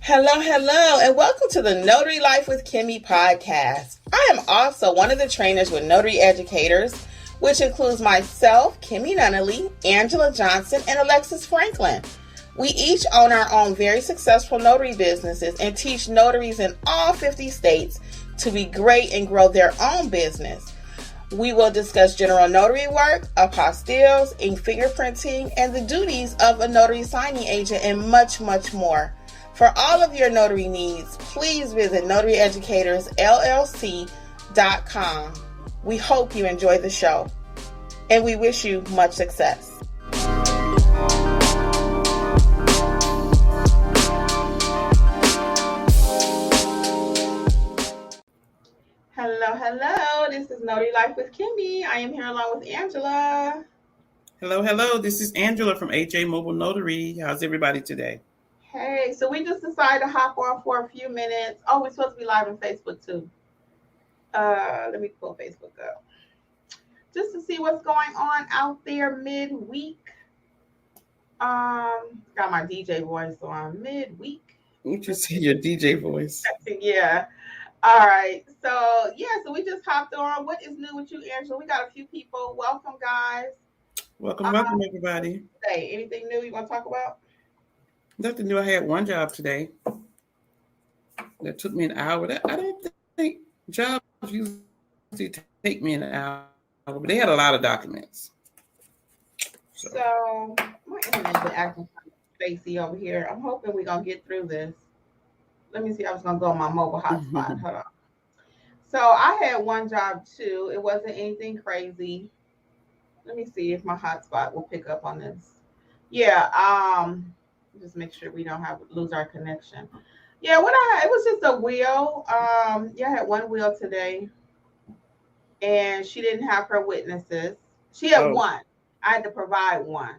Hello, and welcome to the Notary Life with Kimmi Podcast. I am also one of the trainers with Notary Educators, which includes myself, Kimberly Nunnally, Angela Johnson, and Alexis Franklin. We each own our own very successful notary businesses and teach notaries in all 50 states to be great and grow their own business. We will discuss general notary work, apostilles, ink fingerprinting, and the duties of a notary signing agent, and much, much more. For all of your notary needs, please visit notaryeducatorsllc.com. We hope you enjoy the show, and we wish you much success. Hello. This is Notary Life with Kimmi. I am here along with Angela. Hello. This is Angela from AJ Mobile Notary. How's everybody today? Hey, so we just decided to hop on for a few minutes. Oh, we're supposed to be live on Facebook too. Let me pull Facebook up. Just to see what's going on out there midweek. Got my DJ voice on midweek. You just see your DJ voice. Yeah. All right. So we just hopped on. What is new with you, Angela? We got a few people. Welcome, guys. Welcome, everybody. Hey, anything new you want to talk about? Nothing new. I had one job today that took me an hour. I don't think jobs usually take me an hour, but they had a lot of documents. So my internet's been acting spacey over here. I'm hoping we're going to get through this. Let me see. I was going to go on my mobile hotspot. Hold on. So I had one job too. It wasn't anything crazy. Let me see if my hotspot will pick up on this. Yeah. Just make sure we don't lose our connection. Yeah, it was just a wheel. I had one wheel today, and she didn't have her witnesses. She had one. I had to provide one.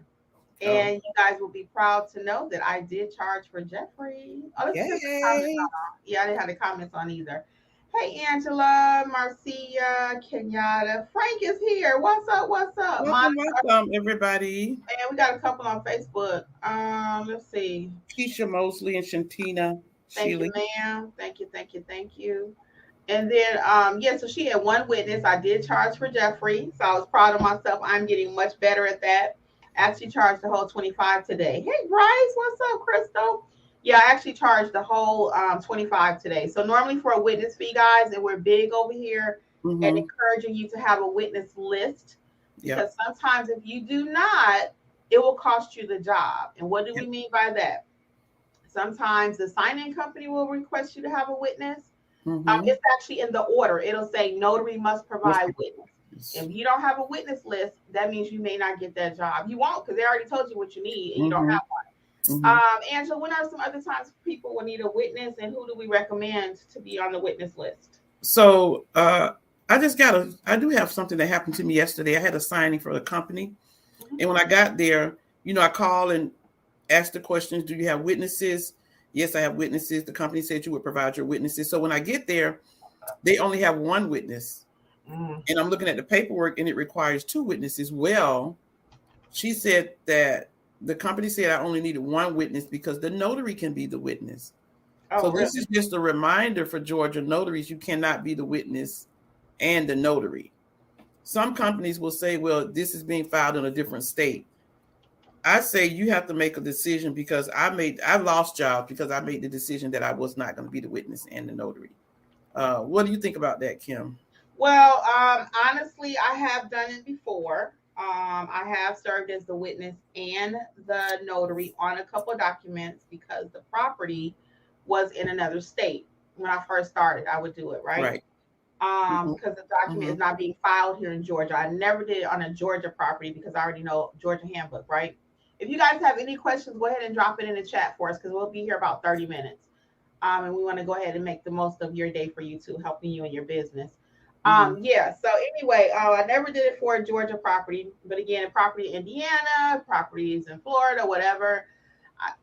And you guys will be proud to know that I did charge for Jeffrey. Oh, let's get the comments on. Yeah, I didn't have the comments on either. Hey, Angela, Marcia, Kenyatta. Frank is here. What's up? Welcome, everybody. And we got a couple on Facebook. Let's see. Keisha Mosley and Shantina. Thank you, ma'am. Thank you. And then, so she had one witness. I did charge for Jeffrey, so I was proud of myself. I'm getting much better at that. Actually charged the whole 25 today. Hey, Bryce, what's up, Crystal? Yeah, I actually charged the whole 25 today. So normally for a witness fee, guys, and we're big over here and encouraging you to have a witness list. Because sometimes if you do not, it will cost you the job. And what do we mean by that? Sometimes the sign-in company will request you to have a witness. It's actually in the order. It'll say notary must provide witness. If you don't have a witness list, that means you may not get that job. You won't, because they already told you what you need and you don't have one. Angela, when are some other times people will need a witness, and who do we recommend to be on the witness list? So I do have something that happened to me yesterday. I had a signing for a company. And when I got there, I called and asked the questions. Do you have witnesses? Yes, I have witnesses. The company said you would provide your witnesses. So when I get there, they only have one witness. And I'm looking at the paperwork and it requires two witnesses. Well, she said that the company said I only needed one witness because the notary can be the witness. This is just a reminder for Georgia notaries. You cannot be the witness and the notary. Some companies will say, well, this is being filed in a different state. I say you have to make a decision because I lost jobs because I made the decision that I was not going to be the witness and the notary. What do you think about that, Kim? Well, honestly, I have done it before. I have served as the witness and the notary on a couple of documents because the property was in another state. When I first started, I would do it, right? Because the document is not being filed here in Georgia. I never did it on a Georgia property because I already know Georgia handbook, right? If you guys have any questions, go ahead and drop it in the chat for us because we'll be here about 30 minutes. And we want to go ahead and make the most of your day for you too, helping you in your business. So anyway, I never did it for a Georgia property, but again, a property in Indiana, properties in Florida, whatever,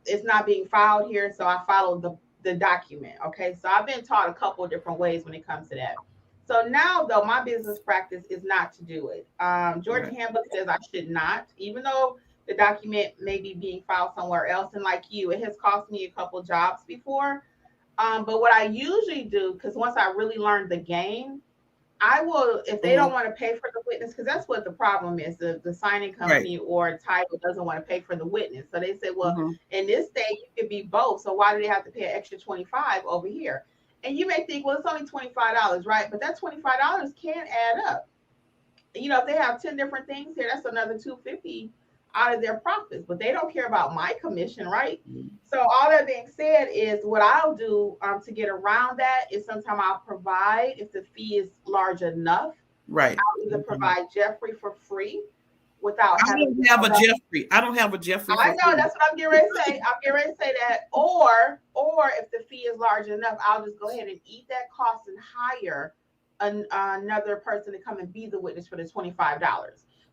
it's not being filed here. So I followed the document. Okay. So I've been taught a couple of different ways when it comes to that. So now though, my business practice is not to do it. Georgia handbook says I should not, even though the document may be being filed somewhere else. And like you, it has cost me a couple jobs before. But what I usually do, because once I really learned the game, I will, if they don't want to pay for the witness, because that's what the problem is. The signing Right. company or title doesn't want to pay for the witness. So they say, well, Mm-hmm. in this state, you could be both. So why do they have to pay an extra 25 over here? And you may think, well, it's only $25, right? But that $25 can add up. If they have 10 different things here, that's another 250 out of their profits, but they don't care about my commission, right? So all that being said is what I'll do to get around that is sometimes I'll provide, if the fee is large enough, Right. I'll either provide Jeffrey for free without I having don't to have a Jeffrey. I don't have a Jeffrey I for know free. that's what I'm getting ready to say. I'm getting ready to say that. Or if the fee is large enough, I'll just go ahead and eat that cost and hire another person to come and be the witness for the $25.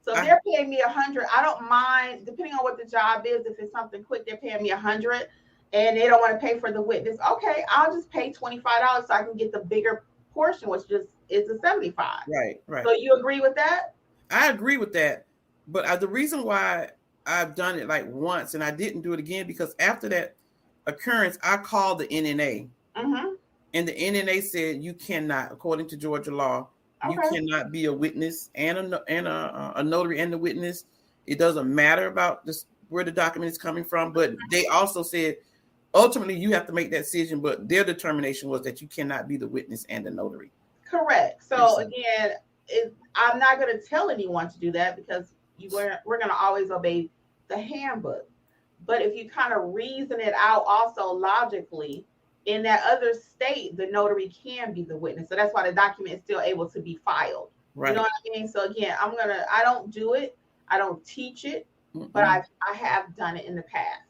So if they're paying me $100, I don't mind, depending on what the job is. If it's something quick, they're paying me $100 and they don't want to pay for the witness. Okay, I'll just pay $25 so I can get the bigger portion, which just is a 75. Right. So you agree with that? I agree with that. But the reason why I've done it like once and I didn't do it again, because after that occurrence, I called the NNA. Mm-hmm. And the NNA said you cannot, according to Georgia law, you cannot be a witness and a notary and the witness. It doesn't matter about this, where the document is coming from. But they also said, ultimately, you have to make that decision. But their determination was that you cannot be the witness and the notary. Correct. So again, I'm not going to tell anyone to do that because we're going to always obey the handbook. But if you kind of reason it out also logically, in that other state, the notary can be the witness. So that's why the document is still able to be filed. Right. You know what I mean? So again, I don't do it. I don't teach it, but I have done it in the past.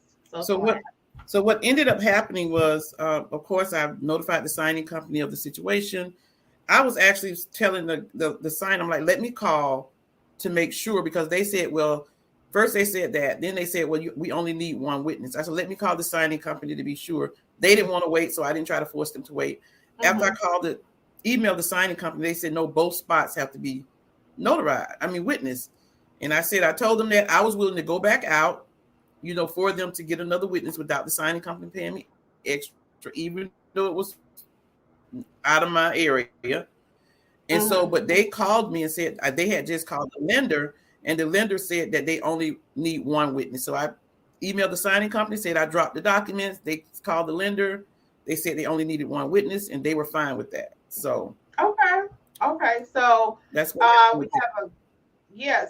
So what ended up happening was, of course, I've notified the signing company of the situation. I was actually telling the sign, I'm like, let me call to make sure, because they said, well, first they said that, then they said, well, we only need one witness. I said, let me call the signing company to be sure. They didn't want to wait, so I didn't try to force them to wait. After I emailed the signing company, they said, no, both spots have to be witness. And I told them that I was willing to go back out, for them to get another witness without the signing company paying me extra, even though it was out of my area. And so, but they called me and said they had just called the lender, and the lender said that they only need one witness. So I emailed the signing company, said I dropped the documents. They called the lender. They said they only needed one witness, and they were fine with that. So okay. So that's what we have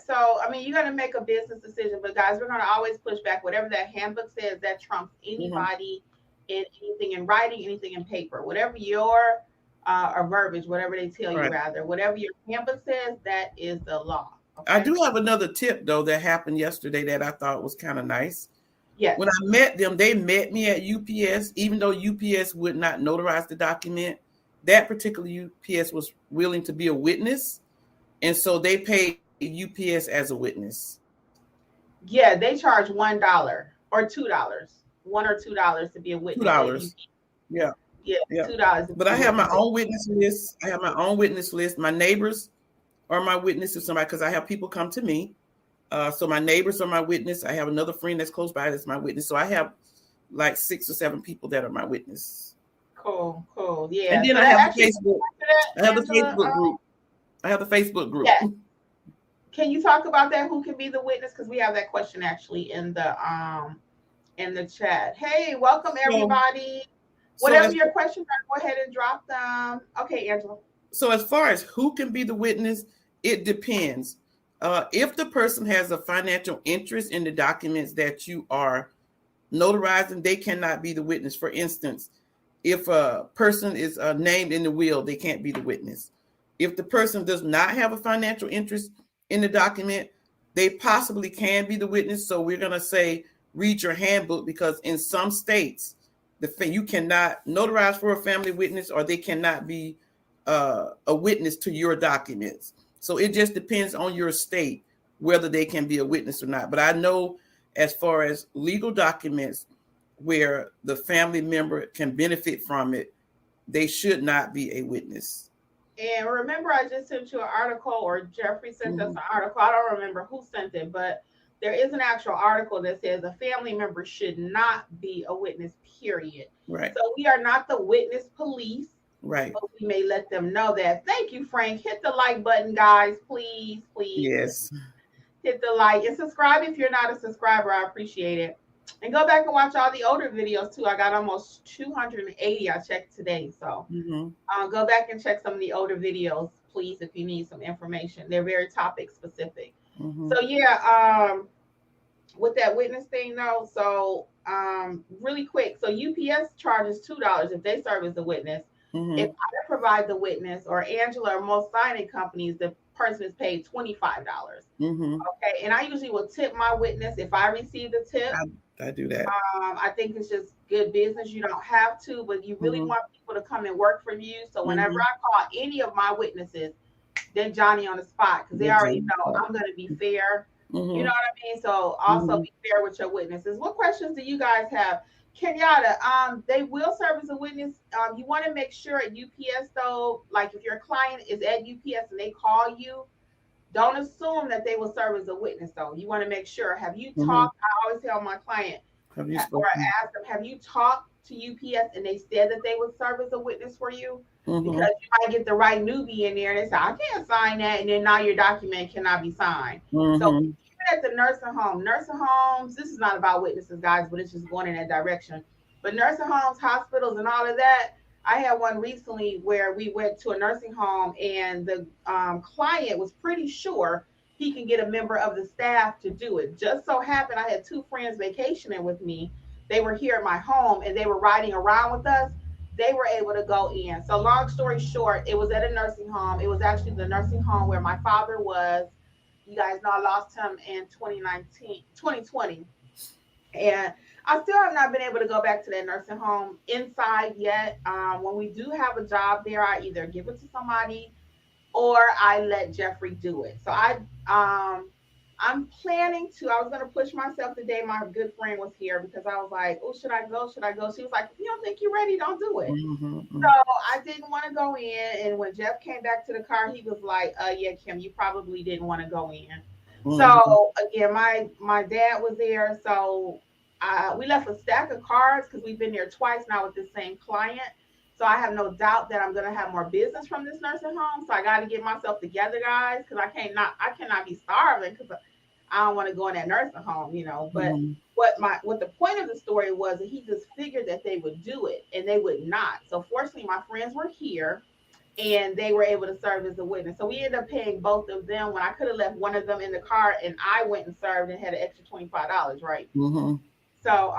So you're gonna make a business decision, but guys, we're gonna always push back. Whatever that handbook says, that trumps anybody in anything in writing, anything in paper. Whatever your or verbiage, whatever they tell you, rather, whatever your handbook says, that is the law. Okay? I do have another tip though that happened yesterday that I thought was kind of nice. Yes. When I met them, they met me at UPS, even though UPS would not notarize the document. That particular UPS was willing to be a witness, and so they paid UPS as a witness. Yeah, they charge $1 or $2, $1 or $2 to be a witness. $2. Yeah, $2. But I have my own witness list. My neighbors are my witness to somebody because I have people come to me. So my neighbors are my witness. I have another friend that's close by that's my witness. So I have like 6 or 7 people that are my witness. Cool. Yeah. And then so I have Facebook. I have the Facebook group. Yeah. Can you talk about that? Who can be the witness? Because we have that question actually in the chat. Hey, welcome everybody. Whatever your questions are, go ahead and drop them. Okay, Angela. So as far as who can be the witness, it depends. If the person has a financial interest in the documents that you are notarizing, they cannot be the witness. For instance, if a person is named in the will, they can't be the witness. If the person does not have a financial interest in the document, they possibly can be the witness. So we're going to say, read your handbook, because in some states, you cannot notarize for a family witness, or they cannot be a witness to your documents. So it just depends on your state whether they can be a witness or not. But I know as far as legal documents where the family member can benefit from it, they should not be a witness. And remember, I just sent you an article, or Jeffrey sent us an article. I don't remember who sent it, but there is an actual article that says a family member should not be a witness, period. Right. So we are not the witness police. Right. But we may let them know that. Thank you, Frank. Hit the like button, guys. Please, please. Yes. Hit the like and subscribe if you're not a subscriber. I appreciate it. And go back and watch all the older videos too. I got almost 280 I checked today. So go back and check some of the older videos, please, if you need some information. They're very topic specific. So yeah, with that witness thing though, so really quick. So UPS charges $2 if they serve as a witness. If I provide the witness or Angela or most signing companies, the person is paid $25. Okay. And I usually will tip my witness if I receive the tip. I do that. I think it's just good business. You don't have to, but you really want people to come and work for you. So whenever I call any of my witnesses, they're Johnny on the spot because they already know I'm going to be fair. You know what I mean? So also be fair with your witnesses. What questions do you guys have? Kenyatta, they will serve as a witness. You want to make sure at UPS though, like if your client is at UPS and they call you, don't assume that they will serve as a witness though. You want to make sure. Have you talked? I always tell my client or ask them, have you talked to UPS and they said that they would serve as a witness for you? Because you might get the right newbie in there and they say, I can't sign that, and then now your document cannot be signed. So even at the nursing homes, this is not about witnesses, guys, but it's just going in that direction. But nursing homes, hospitals, and all of that, I had one recently where we went to a nursing home and the client was pretty sure he can get a member of the staff to do it. Just so happened I had two friends vacationing with me. They were here at my home and they were riding around with us. They were able to go in. So long story short, it was at a nursing home. It was actually the nursing home where my father was. You guys know I lost him in 2020. And I still have not been able to go back to that nursing home inside yet. When we do have a job there, I either give it to somebody or I let Jeffrey do it. So I'm planning to. I was going to push myself the day my good friend was here because I was like, oh, should I go? Should I go? She was like, if you don't think you're ready, don't do it. So I didn't want to go in. And when Jeff came back to the car, he was like, yeah, Kim, you probably didn't want to go in. So again, my dad was there. So we left a stack of cards because we've been there twice now with the same client. So I have no doubt that I'm going to have more business from this nursing home. So I got to get myself together, guys, because I cannot be starving because I don't want to go in that nursing home, you know. But what the point of the story was that he just figured that they would do it and they would not. So fortunately, my friends were here and they were able to serve as a witness. So we ended up paying both of them when I could have left one of them in the car and I went and served and had an extra $25, right? So,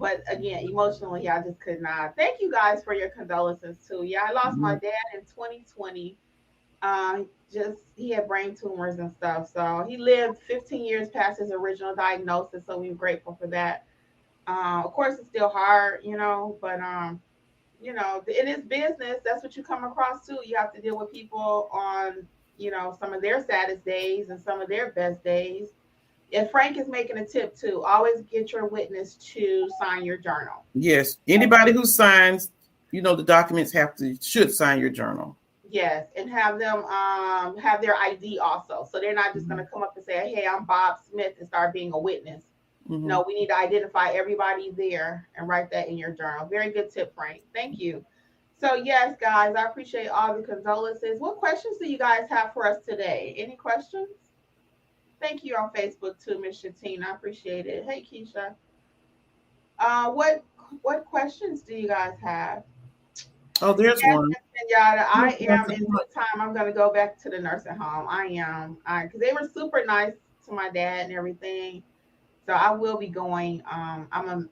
but again, emotionally, I just could not. Thank you guys for your condolences too. Yeah, I lost my dad in 2020. He had brain tumors and stuff. So he lived 15 years past his original diagnosis. So we were grateful for that. Of course, it's still hard, you know, but, you know, in this business, that's what you come across too. You have to deal with people on, you know, some of their saddest days and some of their best days. And Frank is making a tip too. Always get your witness to sign your journal. Yes. Anybody who signs, you know, the documents should sign your journal. Yes. And have them have their ID also. So they're not just going to come up and say, hey, I'm Bob Smith and start being a witness. No, we need to identify everybody there and write that in your journal. Very good tip, Frank. Thank you. So yes, guys, I appreciate all the condolences. What questions do you guys have for us today? Any questions? Thank you on Facebook too, Miss Shatina. I appreciate it. Hey, Keisha. What questions do you guys have? Oh, there's one. Yada. I am in good time. I'm gonna go back to the nursing home. I am. Because they were super nice to my dad and everything. So I will be going. I'm gonna,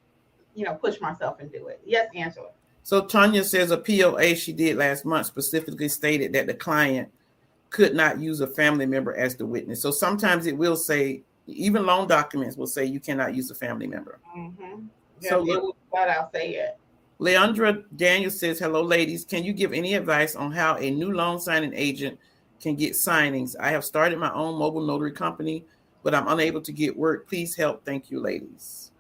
push myself and do it. Yes, Angela. So Tanya says a POA she did last month specifically stated that the client could not use a family member as the witness. So sometimes it will say, even loan documents will say you cannot use a family member. Yeah, so it will flat out say it. Leandra Daniel says, hello, ladies. Can you give any advice on how a new loan signing agent can get signings? I have started my own mobile notary company, but I'm unable to get work. Please help. Thank you, ladies.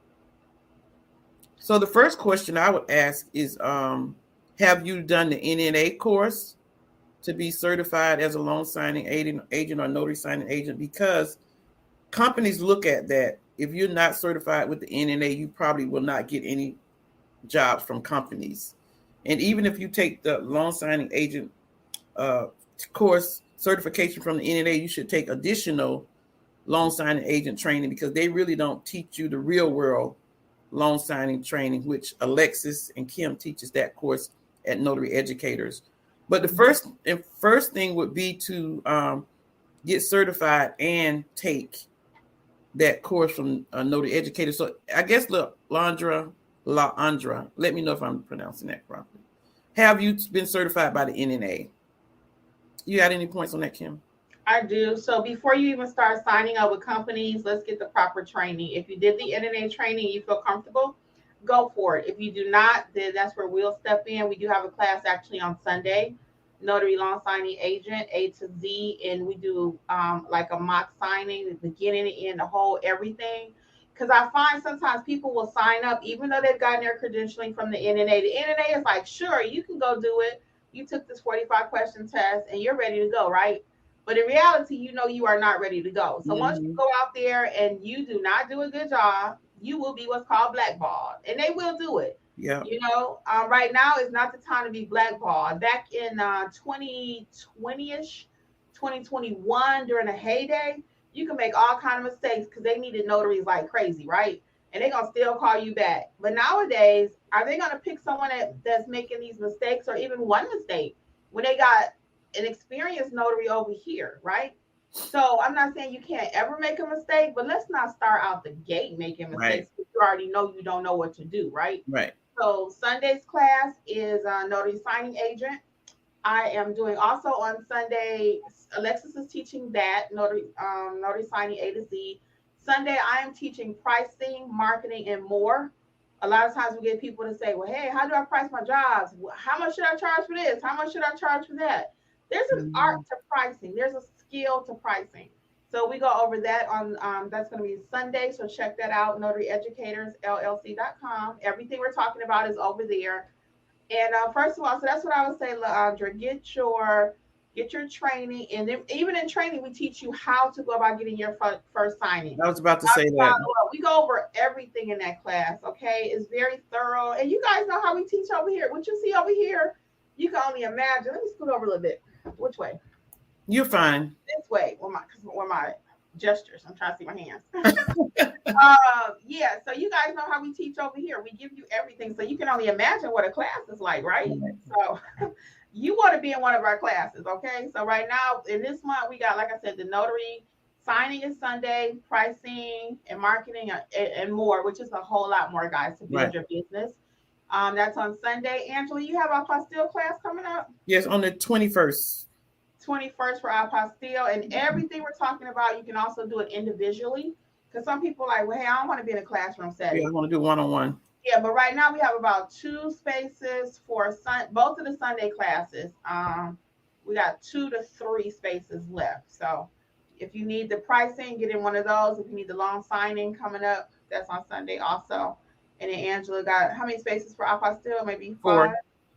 So the first question I would ask is, have you done the NNA course to be certified as a loan signing agent or notary signing agent? Because companies look at that. If you're not certified with the NNA, you probably will not get any jobs from companies. And even if you take the loan signing agent uh, course certification from the NNA, you should take additional loan signing agent training, because they really don't teach you the real world loan signing training, which Alexis and Kim teaches that course at Notary Educators. But the first thing would be to get certified and take that course from Notary Educators. So I guess Laundra, let me know if I'm pronouncing that properly. Have you been certified by the NNA? You got any points on that, Kim? I do. So before you even start signing up with companies, let's get the proper training. If you did the NNA training, you feel comfortable, go for it. If you do not, then that's where we'll step in. We do have a class actually on Sunday, Notary Loan Signing Agent, A to Z, and we do like a mock signing, the beginning, the end, the whole everything. Because I find sometimes people will sign up even though they've gotten their credentialing from the NNA. The NNA is like, sure, you can go do it. You took this 45 question test and you're ready to go, right? But in reality, you know you are not ready to go. So once you go out there and you do not do a good job, you will be what's called blackballed, and they will do it. Yeah. You know, right now is not the time to be blackballed. Back in 2020-ish, 2021, during the heyday, you can make all kind of mistakes because they needed notaries like crazy, right? And they're going to still call you back. But nowadays, are they going to pick someone that's making these mistakes or even one mistake when they got an experienced notary over here, right? So I'm not saying you can't ever make a mistake, but let's not start out the gate making mistakes because you already know you don't know what to do, right? Right. So Sunday's class is Notary Signing Agent. I am doing also on Sunday, Alexis is teaching that, Notary Signing A to Z. Sunday, I am teaching pricing, marketing, and more. A lot of times we get people to say, well, hey, how do I price my jobs? How much should I charge for this? How much should I charge for that? There's an art to pricing. There's a skill to pricing. So we go over that on, that's going to be Sunday. So check that out, notaryeducatorsllc.com. Everything we're talking about is over there. And first of all, so that's what I would say, Leandra, get your training. And then even in training, we teach you how to go about getting your first signing. I was about to say that. We go over everything in that class, okay? It's very thorough. And you guys know how we teach over here. What you see over here, you can only imagine. Let me scoot over a little bit. Which way? You're fine. This way. Where my gestures. I'm trying to see my hands. Yeah. So you guys know how we teach over here. We give you everything, so you can only imagine what a class is like, right? So you want to be in one of our classes, okay? So right now in this month we got, like I said, the notary signing is Sunday, pricing and marketing and more, which is a whole lot more, guys, to build your business. That's on Sunday. Angela, you have our apostille class coming up? Yes, on the 21st. 21st for our apostille, and everything we're talking about, you can also do it individually. Because some people are like, well, hey, I don't want to be in a classroom setting. Yeah, I want to do one-on-one. Yeah, but right now we have about 2 spaces for both of the Sunday classes. We got 2 to 3 spaces left. So if you need the pricing, get in one of those. If you need the long signing coming up, that's on Sunday also. And then Angela got how many spaces for apostille? Maybe 5?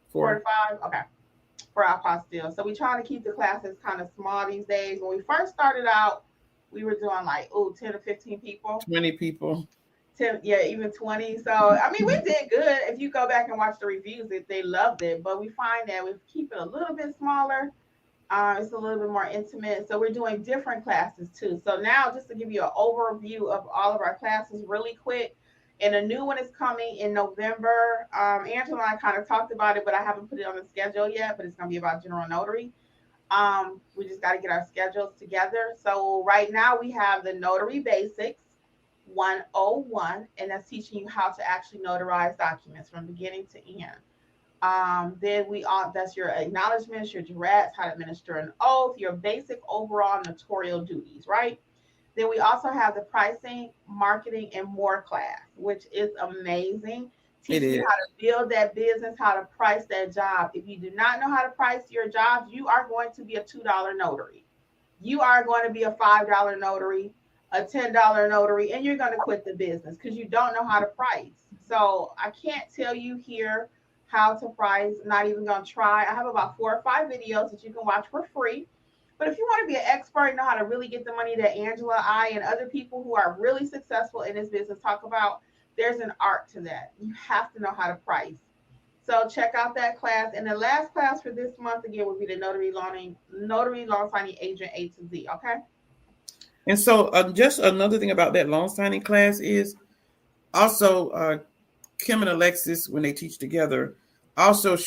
4 to 5? Okay. For apostille. So we try to keep the classes kind of small these days. When we first started out, we were doing like 10 to 15 people. 20 people. 10, yeah, even 20. So I mean, we did good. If you go back and watch the reviews, they loved it. But we find that we keep it a little bit smaller. It's a little bit more intimate. So we're doing different classes too. So now, just to give you an overview of all of our classes really quick. And a new one is coming in November. Angela and I kind of talked about it, but I haven't put it on the schedule yet. But it's going to be about general notary. We just got to get our schedules together. So right now we have the Notary Basics 101, and that's teaching you how to actually notarize documents from beginning to end. Then that's your acknowledgments, your jurats, how to administer an oath, your basic overall notarial duties, right? Then we also have the pricing, marketing, and more class, which is amazing. Teaching you how to build that business, how to price that job. If you do not know how to price your jobs, you are going to be a $2 notary. You are going to be a $5 notary, a $10 notary, and you're going to quit the business because you don't know how to price. So I can't tell you here how to price. I'm not even going to try. I have about 4 or 5 videos that you can watch for free. But if you want to be an expert, know how to really get the money that Angela, I, and other people who are really successful in this business talk about, there's an art to that. You have to know how to price. So check out that class. And the last class for this month again would be the notary loan signing agent A to Z. Okay. And so, just another thing about that loan signing class is also Kim and Alexis, when they teach together, also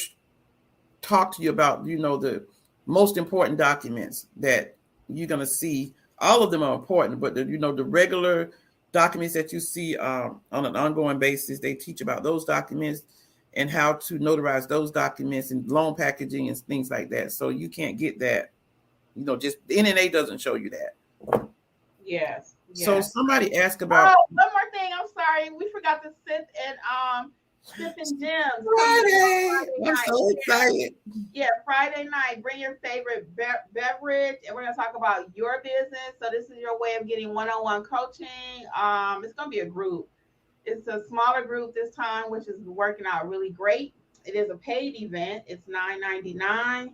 talk to you about, the most important documents that you're going to see. All of them are important, but the regular documents that you see on an ongoing basis, they teach about those documents and how to notarize those documents and loan packaging and things like that. So you can't get that, just the NNA doesn't show you that. Yes. So somebody asked about. Oh, one more thing. I'm sorry, we forgot to sit and Sipping Gems. Friday. I'm so excited. Yeah, Friday night. Bring your favorite beverage, and we're gonna talk about your business. So this is your way of getting one-on-one coaching. It's gonna be a group. It's a smaller group this time, which is working out really great. It is a paid event. It's $9.99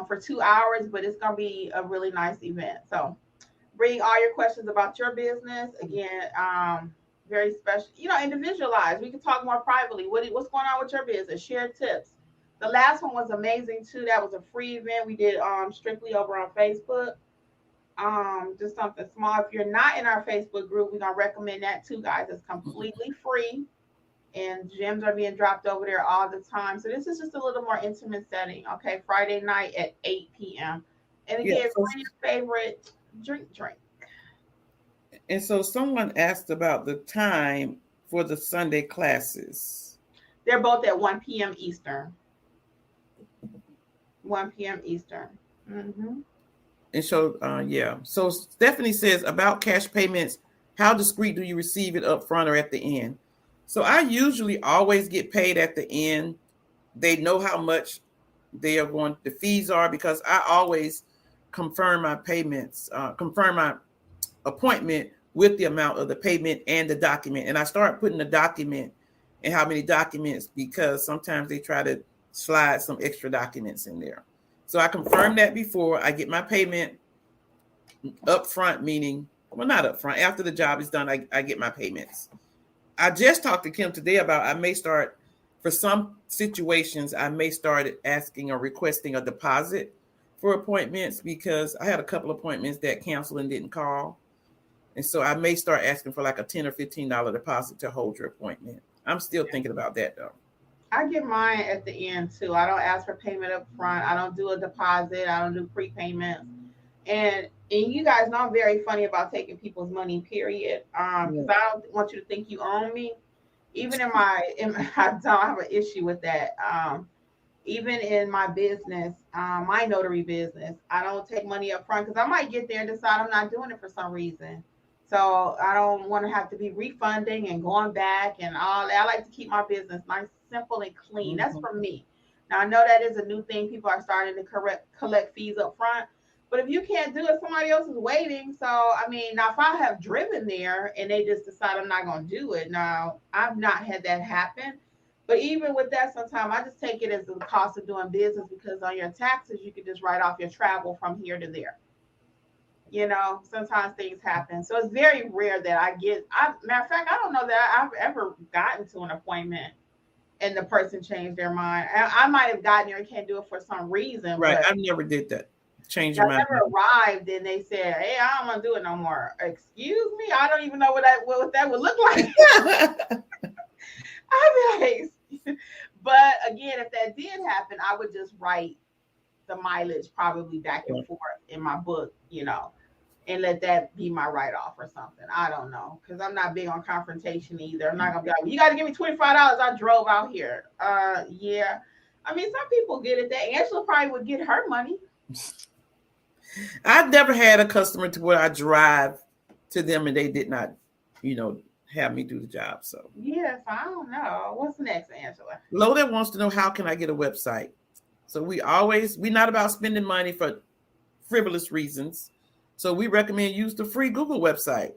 for 2 hours, but it's gonna be a really nice event. So bring all your questions about your business. Again, very special, individualized. We can talk more privately. What's going on with your business? Share tips. The last one was amazing too. That was a free event we did strictly over on Facebook. Just something small. If you're not in our Facebook group, we're gonna recommend that too, guys. It's completely free. And gems are being dropped over there all the time. So this is just a little more intimate setting. Okay, Friday night at 8 p.m. And again, bring your favorite drink. And so someone asked about the time for the Sunday classes. They're both at 1 p.m. Eastern. 1 p.m. Eastern. Mm-hmm. And so, So Stephanie says about cash payments, how discreet do you receive it up front or at the end? So I usually always get paid at the end. They know how much the fees are, because I always confirm my payments, confirm my appointment with the amount of the payment and the document. And I start putting the document and how many documents, because sometimes they try to slide some extra documents in there. So I confirm that before I get my payment up front, meaning, well, not up front. After the job is done, I get my payments. I just talked to Kim today about I may start, for some situations, I may start asking or requesting a deposit for appointments, because I had a couple appointments that canceled and didn't call. And so I may start asking for like a $10 or $15 deposit to hold your appointment. I'm still thinking about that though. I get mine at the end too. I don't ask for payment up front. I don't do a deposit. I don't do prepayments. And you guys know I'm very funny about taking people's money, period. Because I don't want you to think you own me. Even I don't have an issue with that. Even in my business, my notary business, I don't take money up front, because I might get there and decide I'm not doing it for some reason. So I don't want to have to be refunding and going back and all that. I like to keep my business nice, simple, and clean. That's for me. Now, I know that is a new thing. People are starting to collect fees up front. But if you can't do it, somebody else is waiting. So, now if I have driven there and they just decide I'm not going to do it, now, I've not had that happen. But even with that, sometimes I just take it as the cost of doing business, because on your taxes, you can just write off your travel from here to there. Sometimes things happen. So it's very rare that matter of fact, I don't know that I've ever gotten to an appointment and the person changed their mind. I might have gotten there and can't do it for some reason. Right. I never did that. Change your mind. I never arrived and they said, hey, I don't want to do it no more. Excuse me? I don't even know what that would look like. I'd be like, but again, if that did happen, I would just write the mileage probably back and forth in my book, and let that be my write-off or something. I don't know, because I'm not big on confrontation either. I'm not gonna be like, you got to give me $25. I drove out here. Yeah. Some people get it. That Angela probably would get her money. I've never had a customer to where I drive to them and they did not, have me do the job. So yes, I don't know. What's next, Angela? Lola wants to know, how can I get a website? So we're not about spending money for frivolous reasons. So we recommend use the free Google website.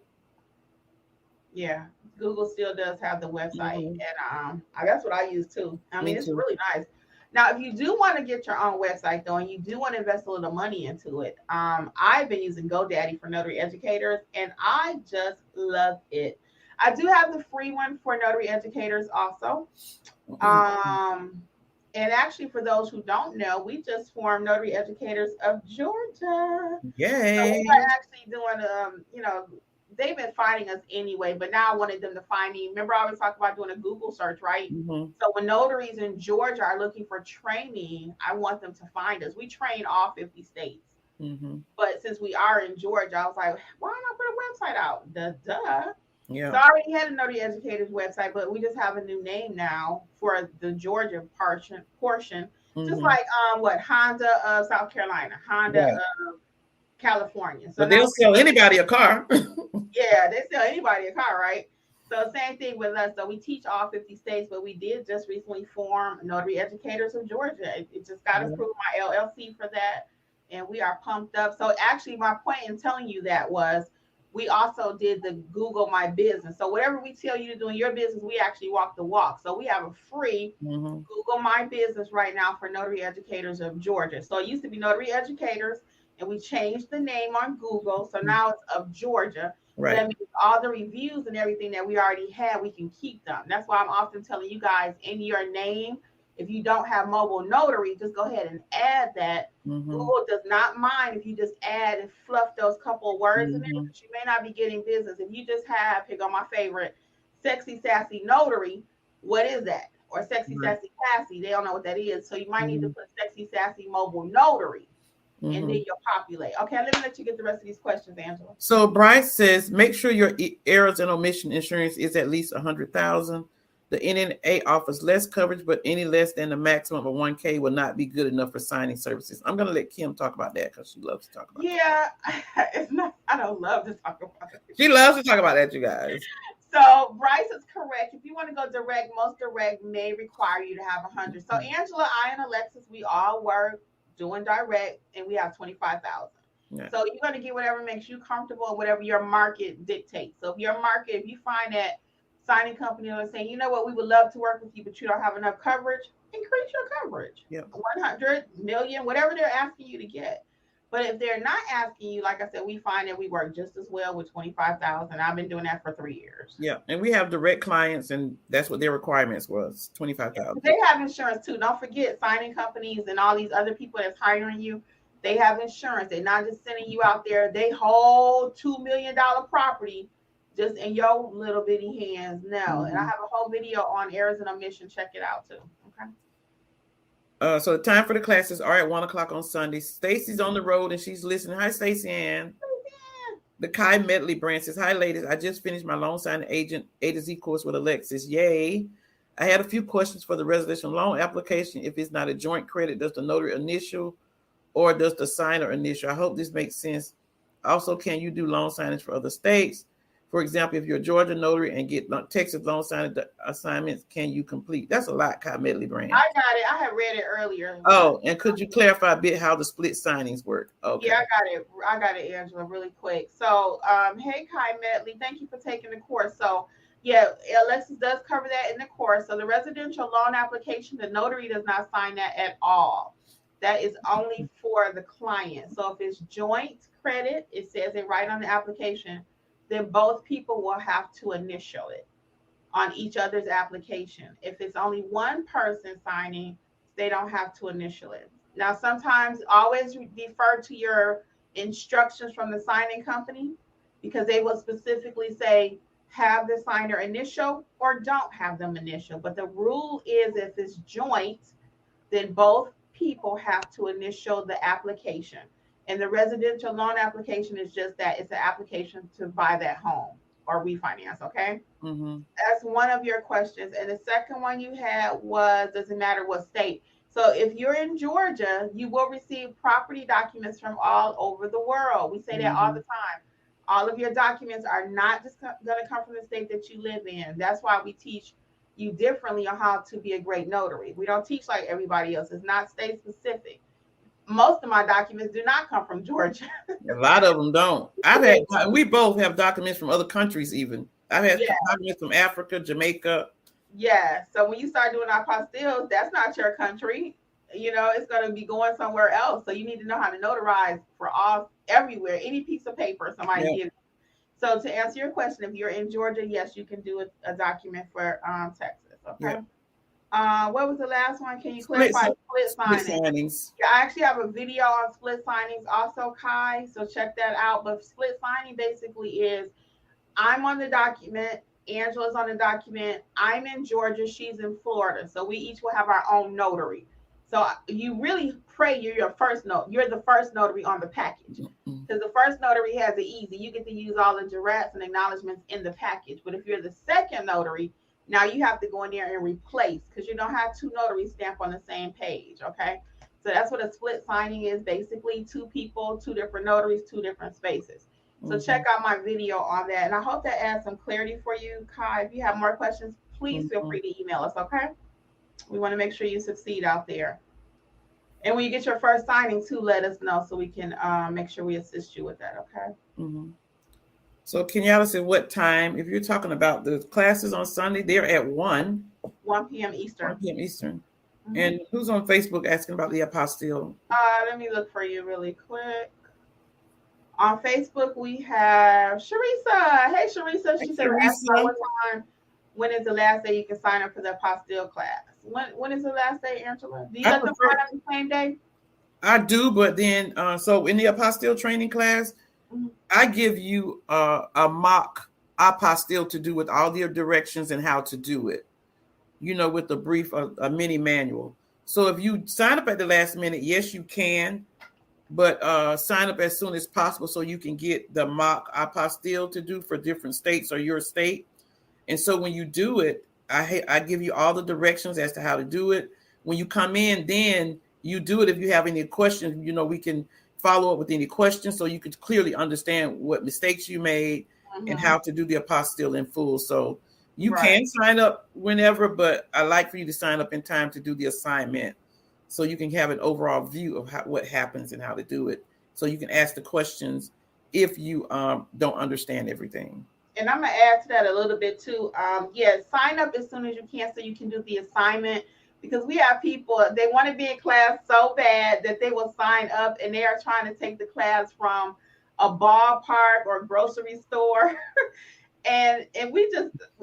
Yeah, Google still does have the website, and that's what I use too. It's really nice. Now, if you do want to get your own website though, and you do want to invest a little money into it, I've been using GoDaddy for notary educators, and I just love it. I do have the free one for notary educators also. And actually, for those who don't know, we just formed Notary Educators of Georgia. Yay! So we are actually doing, they've been finding us anyway, but now I wanted them to find me. Remember, I always talk about doing a Google search, right? Mm-hmm. So when notaries in Georgia are looking for training, I want them to find us. We train all 50 states. Mm-hmm. But since we are in Georgia, I was like, why not put a website out? Duh. Yeah. So I already had a Notary Educators website, but we just have a new name now for the Georgia portion. Mm-hmm. Just like Honda of South Carolina, Honda of California. So but they'll sell anybody a car. Yeah, they sell anybody a car, right? So same thing with us. So we teach all 50 states, but we did just recently form Notary Educators of Georgia. It just got approved my LLC for that, and we are pumped up. So actually, my point in telling you that was we also did the Google My Business. So whatever we tell you to do in your business, we actually walk the walk. So we have a free Google My Business right now for Notary Educators of Georgia. So it used to be Notary Educators, and we changed the name on Google. So now it's of Georgia. Right. That means all the reviews and everything that we already had, we can keep them. That's why I'm often telling you guys in your name, if you don't have mobile notary, just go ahead and add that. Google does not mind if you just add and fluff those couple of words in there, but you may not be getting business. If you just have, pick on my favorite, sexy, sassy notary, what is that? Or sexy, sassy, classy, they don't know what that is. So you might need to put sexy, sassy, mobile notary. And then you'll populate. Okay, let me let you get the rest of these questions, Angela. So Bryce says, make sure your errors and omission insurance is at least $100,000. The NNA offers less coverage, but any less than the maximum of $1,000 will not be good enough for signing services. I'm going to let Kim talk about that because she loves to talk about that. It's not. I don't love to talk about it. She loves to talk about that, you guys. So Bryce is correct. If you want to go direct, most direct may require you to have 100. So Angela, I, and Alexis, we all work doing direct, and we have 25,000. So you're going to get whatever makes you comfortable and whatever your market dictates. So if you find that signing company are saying, you know what, we would love to work with you, but you don't have enough coverage, increase your coverage. 100 million, whatever they're asking you to get. But if they're not asking you, like I said, we find that we work just as well with 25,000. I've been doing that for 3 years. Yeah, and we have direct clients, and that's what their requirements was, 25,000. They have insurance too. Don't forget, signing companies and all these other people that's hiring you, they have insurance. They're not just sending you out there. They hold $2 million property just in your little bitty hands. No, and I have a whole video on errors and omission. Check it out too. Okay. So the time for the classes are at 1:00 on Sunday. Stacy's on the road and she's listening. Hi, Stacy Ann. The Kai Medley brand says, hi, ladies. I just finished my loan signing agent A to Z course with Alexis. Yay. I had a few questions for the residential loan application. If it's not a joint credit, does the notary initial or does the signer initial? I hope this makes sense. Also, can you do loan signings for other states? For example, if you're a Georgia notary and get Texas loan signing assignments, can you complete? That's a lot, Kai Medley brand. I got it. I had read it earlier. Oh, and could you clarify a bit how the split signings work? Okay. Yeah, I got it, Angela, really quick. So, hey, Kai Medley, thank you for taking the course. So, yeah, Alexis does cover that in the course. So the residential loan application, the notary does not sign that at all. That is only for the client. So if it's joint credit, it says it right on the application, then both people will have to initial it on each other's application. If it's only one person signing, they don't have to initial it. Now, sometimes always defer to your instructions from the signing company because they will specifically say, have the signer initial or don't have them initial. But the rule is if it's joint, then both people have to initial the application. And the residential loan application is just that. It's an application to buy that home or refinance, okay? That's one of your questions. And the second one you had was, does it matter what state? So if you're in Georgia, you will receive property documents from all over the world. We say that all the time. All of your documents are not just going to come from the state that you live in. That's why we teach you differently on how to be a great notary. We don't teach like everybody else. It's not state specific. Most of my documents do not come from Georgia. A lot of them don't. We both have documents from other countries even. I've had documents from Africa, Jamaica, Yeah. So when you start doing apostilles, that's not your country. It's going to be going somewhere else. So you need to know how to notarize for all everywhere, any piece of paper somebody Yeah. gives. So to answer your question, if you're in Georgia, yes, you can do a document for Texas. Yeah. Okay. What was the last one? Can you Split clarify split split signing? signings. Yeah, I actually have a video on split signings also, Kai. So check that out. But split signing basically is I'm on the document, Angela's on the document, I'm in Georgia, she's in Florida. So we each will have our own notary. So you really pray you're the first notary on the package. Mm-hmm. Because the first notary has it easy. You get to use all the jurats and acknowledgments in the package. But if you're the second notary, now you have to go in there and replace because you don't have two notaries stamp on the same page. Okay. So that's what a split signing is basically two people, two different notaries, two different spaces. So check out my video on that. And I hope that adds some clarity for you, Kai. If you have more questions, please feel free to email us, okay? We want to make sure you succeed out there. And when you get your first signing, too, let us know so we can make sure we assist you with that, okay? Mm-hmm. So Kenyatta said, what time? If you're talking about the classes on Sunday, they're at 1 p.m. Eastern. 1 p.m. Eastern. Mm-hmm. And who's on Facebook asking about the apostille? Let me look for you really quick. On Facebook, we have Sharisa. Hey, Sharisa. She said, what time? When is the last day you can sign up for the apostille class? When is the last day, Angela? Do you let them sign up the same day? I do, but then so in the apostille training class, I give you a mock apostille to do with all the directions and how to do it. With a brief, a mini manual. So if you sign up at the last minute, yes, you can, but sign up as soon as possible so you can get the mock apostille to do for different states or your state. And so when you do it, I give you all the directions as to how to do it. When you come in, then you do it. If you have any questions, we can follow up with any questions so you can clearly understand what mistakes you made and how to do the apostille in full. So you can sign up whenever, but I like for you to sign up in time to do the assignment so you can have an overall view of what happens and how to do it. So you can ask the questions if you don't understand everything. And I'm going to add to that a little bit too. Sign up as soon as you can so you can do the assignment, because we have people, they want to be in class so bad that they will sign up and they are trying to take the class from a ballpark or grocery store. and we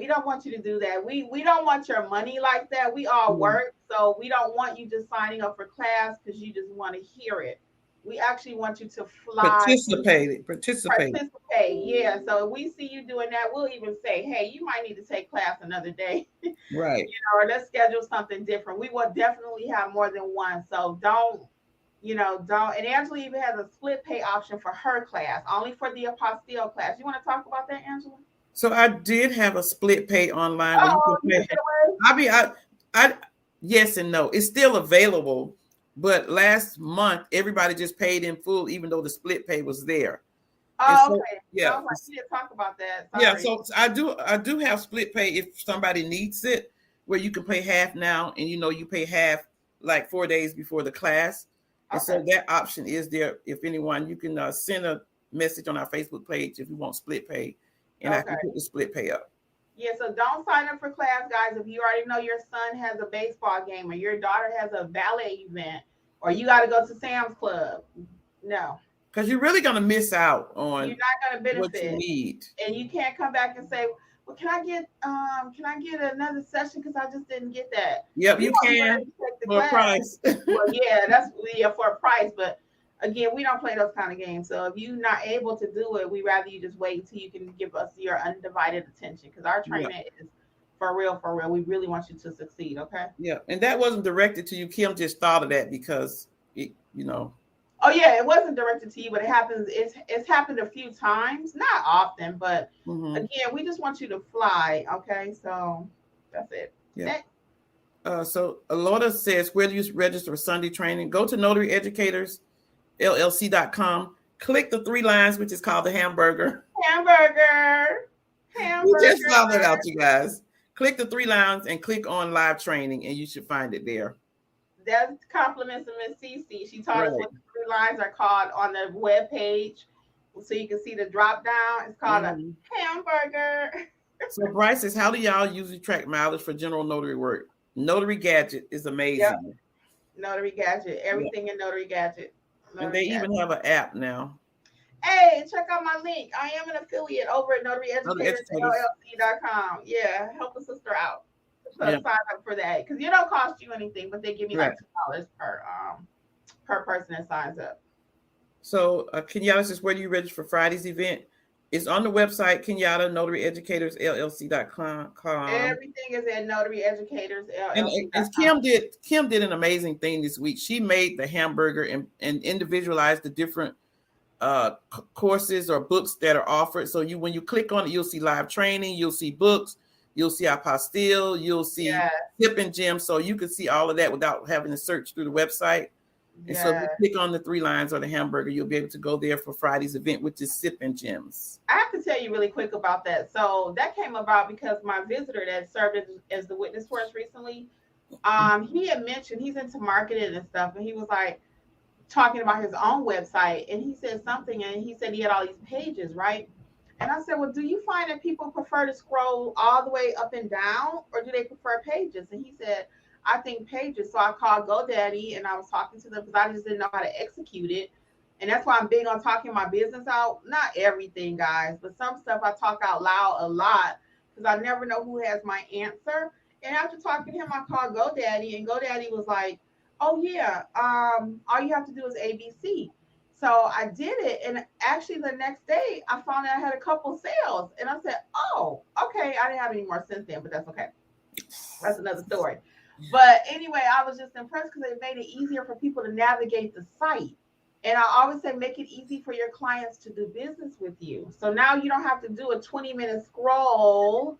don't want you to do that. We don't want your money like that. We all work. So we don't want you just signing up for class because you just want to hear it. We actually want you to fly. Participate. Yeah. So if we see you doing that, we'll even say, hey, you might need to take class another day. Right. Or let's schedule something different. We will definitely have more than one. So don't. And Angela even has a split pay option for her class, only for the apostille class. You want to talk about that, Angela? So I did have a split pay online. Yes and no. It's still available. But last month, everybody just paid in full, even though the split pay was there. Oh, okay. Yeah. You didn't talk about that. Sorry. Yeah. So I do have split pay if somebody needs it, where you can pay half now, and you pay half like 4 days before the class. And so that option is there. If anyone, you can send a message on our Facebook page if you want split pay, and I can put the split pay up. Yeah, so don't sign up for class, guys, if you already know your son has a baseball game or your daughter has a ballet event or you got to go to Sam's Club. No. Because you're really going to miss out on you're not going to benefit what you need. And you can't come back and say, well, can I get another session because I just didn't get that? Yep, you can for a price. Well, yeah, for a price, but again, we don't play those kind of games. So if you're not able to do it, we rather you just wait until you can give us your undivided attention because our training is for real. We really want you to succeed, okay? Yeah, and that wasn't directed to you. Kim just thought of that because, Oh, yeah, it wasn't directed to you, but it happens. It's happened a few times, not often, but again, we just want you to fly, okay? So that's it. Yeah. So Alota says, where do you register for Sunday training? Go to notaryeducatorsllc.com. Click the 3 lines, which is called the hamburger. We just found that out, you guys. Click the 3 lines and click on live training, and you should find it there. That's compliments of Miss Cece. She taught us what the 3 lines are called on the web page, so you can see the drop down. It's called a hamburger. So Bryce says, how do y'all usually track mileage for general notary work? Notary Gadget is Yep. amazing. Notary Gadget. Yeah. Everything in Notary Gadget. And they Notary Gadget. even have an app now. Hey, check out my link. I am an affiliate over at Other educators. notaryeducatorsllc.com. Yeah, help a sister out. So Yeah. sign up for that because it don't cost you anything, but they give me Right. like $2 per person that signs up. So Kenyatta says, where do you register for Friday's event? It's on the website, Kenyatta, notaryeducatorsllc.com. Everything is at notaryeducatorsllc.com. And Kim did an amazing thing this week. She made the hamburger and individualized the different courses or books that are offered. So when you click on it, you'll see live training, you'll see books, you'll see apostille, you'll see tip and gems. So you can see all of that without having to search through the website. And so if you click on the 3 lines or the hamburger, you'll be able to go there for Friday's event, which is Sip and Gems. I have to tell you really quick about that. So that came about because my visitor that served as the witness for us recently, he had mentioned he's into marketing and stuff, and he was like talking about his own website, and he said something, and he said he had all these pages, right? And I said, well, do you find that people prefer to scroll all the way up and down, or do they prefer pages? And he said, I think pages. So I called GoDaddy and I was talking to them because I just didn't know how to execute it. And that's why I'm big on talking my business out. Not everything, guys, but some stuff I talk out loud a lot because I never know who has my answer. And after talking to him, I called GoDaddy, and GoDaddy was like, oh, yeah, all you have to do is ABC. So I did it. And actually the next day, I found out I had a couple sales. And I said, oh, okay. I didn't have any more since then, but that's okay. That's another story. But anyway, I was just impressed because it made it easier for people to navigate the site. And I always say, make it easy for your clients to do business with you. So now you don't have to do a 20-minute scroll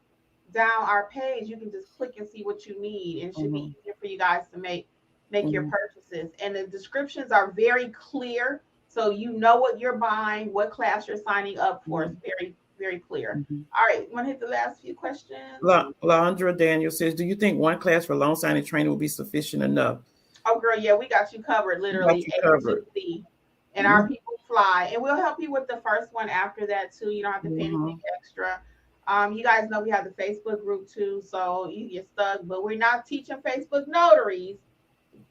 down our page. You can just click and see what you need. And it should be easier for you guys to make your purchases. And the descriptions are very clear. So you know what you're buying, what class you're signing up for. It's very, very clear. All right, you want to hit the last few questions? Laundra Daniel says, do you think one class for loan signing training will be sufficient enough? Oh, girl, yeah, we got you covered, literally. And our people fly. And we'll help you with the first one after that, too. You don't have to pay anything extra. You guys know we have the Facebook group, too, so you get stuck. But we're not teaching Facebook notaries.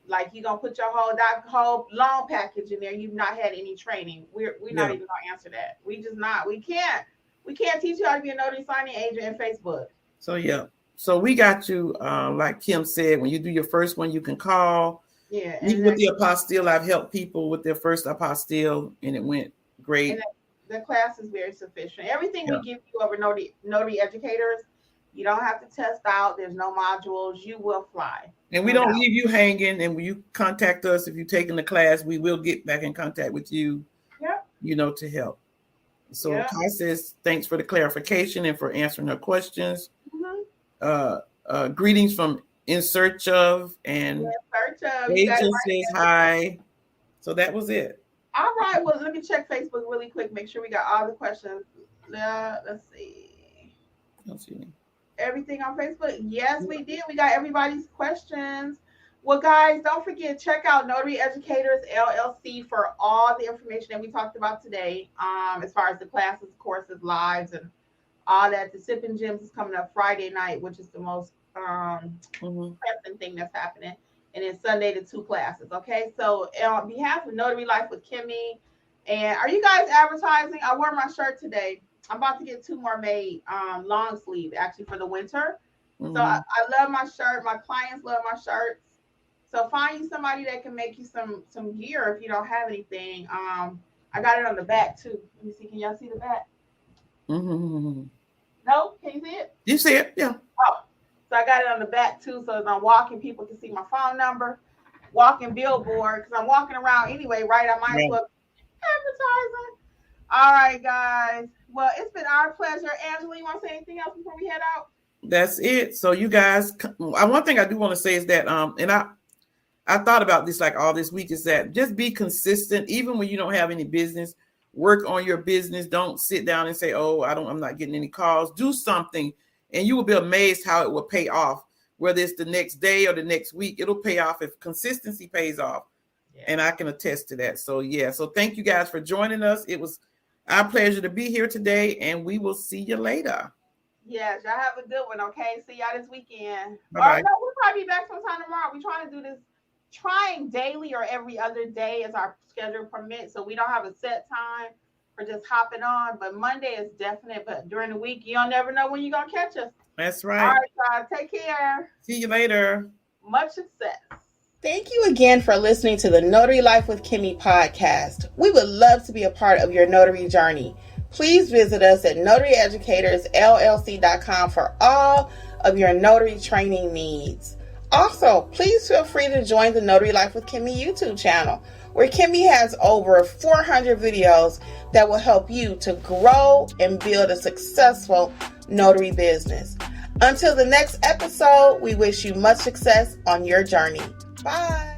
Like, you're going to put your whole loan package in there. You've not had any training. We're not even going to answer that. We just not. We can't teach you how to be a notary signing agent in Facebook. So we got you, like Kim said, when you do your first one, you can call. Yeah. Even with the apostille, I've helped people with their first apostille, and it went great. And the class is very sufficient. Everything we give you over notary educators, you don't have to test out. There's no modules. You will fly. And we don't leave you hanging. And when you contact us, if you've taken the class, we will get back in contact with you, to help. So Kai says, thanks for the clarification and for answering her questions. Greetings from In Search Of, and Agent says hi. So that was it. All right. Well, let me check Facebook really quick. Make sure we got all the questions. Let's see. Don't see any. Everything on Facebook? Yes, we did. We got everybody's questions. Well, guys, don't forget, check out Notary Educators LLC for all the information that we talked about today, as far as the classes, courses, lives, and all that. The Sip and Gems is coming up Friday night, which is the most pressing thing that's happening. And then Sunday, the 2 classes. Okay, so on behalf of Notary Life with Kimmi, and are you guys advertising? I wore my shirt today. I'm about to get 2 more made, long sleeve, actually, for the winter. So I love my shirt. My clients love my shirts. So find you somebody that can make you some gear if you don't have anything. I got it on the back, too. Let me see. Can y'all see the back? No? Can you see it? You see it, yeah. Oh, so I got it on the back, too, so as I'm walking, people can see my phone number. Walking billboard, because I'm walking around anyway, right? I might as well be advertising. All right, guys. Well, it's been our pleasure. Angela, you want to say anything else before we head out? That's it. So you guys, one thing I do want to say is that, and I thought about this like all this week, is that just be consistent, even when you don't have any business. Work on your business. Don't sit down and say, "Oh, I'm not getting any calls." Do something, and you will be amazed how it will pay off. Whether it's the next day or the next week, it'll pay off if consistency pays off. And I can attest to that. So so thank you guys for joining us. It was our pleasure to be here today, and we will see you later. Yes, y'all have a good one, okay? See y'all this weekend. Or Bye-bye. no, we'll probably be back sometime tomorrow. We're trying to do this, trying daily or every other day as our schedule permits. So we don't have a set time for just hopping on. But Monday is definite. But during the week, you don't never know when you're going to catch us. That's All right. right, y'all. Take care. See you later. Much success. Thank you again for listening to the Notary Life with Kimmi podcast. We would love to be a part of your notary journey. Please visit us at notaryeducatorsllc.com for all of your notary training needs. Also, please feel free to join the Notary Life with Kimmi YouTube channel, where Kimmi has over 400 videos that will help you to grow and build a successful notary business. Until the next episode, we wish you much success on your journey. Bye.